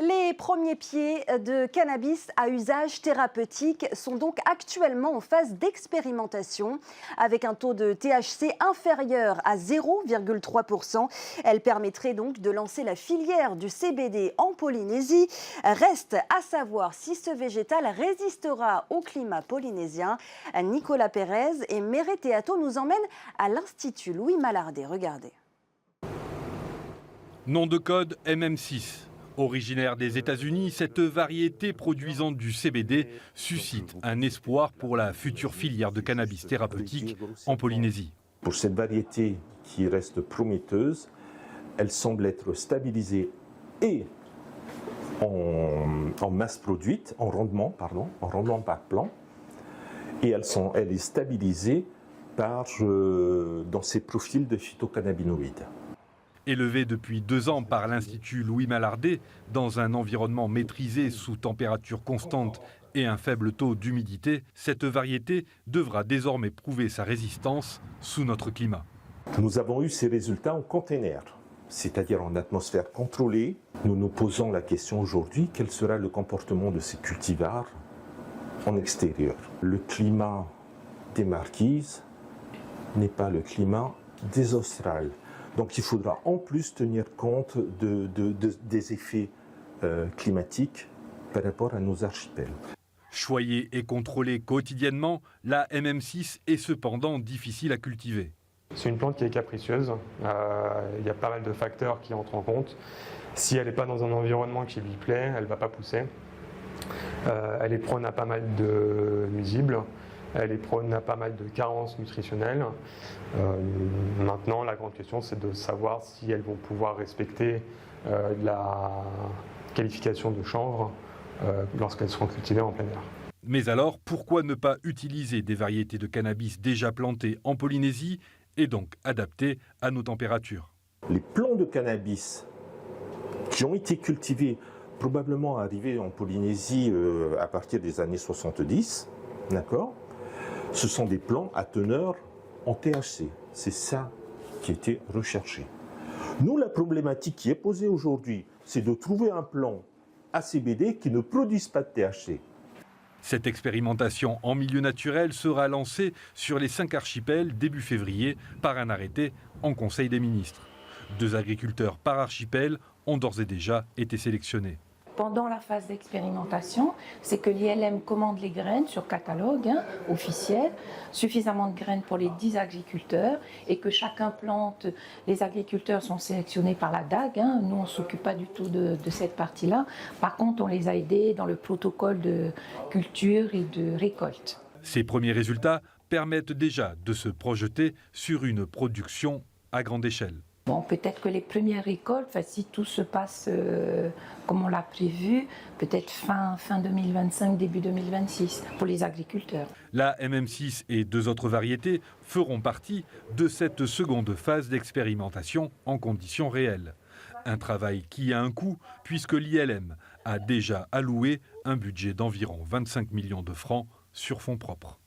Les premiers pieds de cannabis à usage thérapeutique sont donc actuellement en phase d'expérimentation. Avec un taux de THC inférieur à 0,3%, elle permettrait donc de lancer la filière du CBD en Polynésie. Reste à savoir si ce végétal résistera au climat polynésien. Nicolas Pérez et Méré Théato nous emmènent à l'Institut Louis Malardé. Regardez. Nom de code MM6. Originaire des États-Unis, cette variété produisant du CBD suscite un espoir pour la future filière de cannabis thérapeutique en Polynésie. Pour cette variété qui reste prometteuse, elle semble être stabilisée et en masse produite, en rendement par plant, et elle est stabilisée dans ses profils de phytocannabinoïdes. Élevée depuis 2 ans par l'Institut Louis Malardé, dans un environnement maîtrisé sous température constante et un faible taux d'humidité, cette variété devra désormais prouver sa résistance sous notre climat. Nous avons eu ces résultats en container, c'est-à-dire en atmosphère contrôlée. Nous nous posons la question aujourd'hui, quel sera le comportement de ces cultivars en extérieur? Le climat des Marquises n'est pas le climat des Australes. Donc il faudra en plus tenir compte des effets climatiques par rapport à nos archipels. Choyée et contrôlée quotidiennement, la MM6 est cependant difficile à cultiver. C'est une plante qui est capricieuse, il y a pas mal de facteurs qui entrent en compte. Si elle n'est pas dans un environnement qui lui plaît, elle ne va pas pousser. Elle est prone à pas mal de nuisibles. Elle est prone à pas mal de carences nutritionnelles. Maintenant, la grande question, c'est de savoir si elles vont pouvoir respecter la qualification de chanvre lorsqu'elles seront cultivées en plein air. Mais alors, pourquoi ne pas utiliser des variétés de cannabis déjà plantées en Polynésie et donc adaptées à nos températures? Les plants de cannabis qui ont été cultivés, probablement arrivés en Polynésie à partir des années 70, d'accord ? Ce sont des plants à teneur en THC. C'est ça qui était recherché. Nous, la problématique qui est posée aujourd'hui, c'est de trouver un plant à CBD qui ne produise pas de THC. Cette expérimentation en milieu naturel sera lancée sur les 5 archipels début février par un arrêté en Conseil des ministres. 2 agriculteurs par archipel ont d'ores et déjà été sélectionnés. Pendant la phase d'expérimentation, c'est que l'ILM commande les graines sur catalogue officiel, suffisamment de graines pour les 10 agriculteurs et que chacun plante. Les agriculteurs sont sélectionnés par la DAG, nous on ne s'occupe pas du tout de cette partie-là. Par contre, on les a aidés dans le protocole de culture et de récolte. Ces premiers résultats permettent déjà de se projeter sur une production à grande échelle. Bon, peut-être que les premières récoltes, si tout se passe comme on l'a prévu, peut-être fin 2025, début 2026 pour les agriculteurs. La MM6 et 2 autres variétés feront partie de cette seconde phase d'expérimentation en conditions réelles. Un travail qui a un coût puisque l'ILM a déjà alloué un budget d'environ 25 millions de francs sur fonds propres.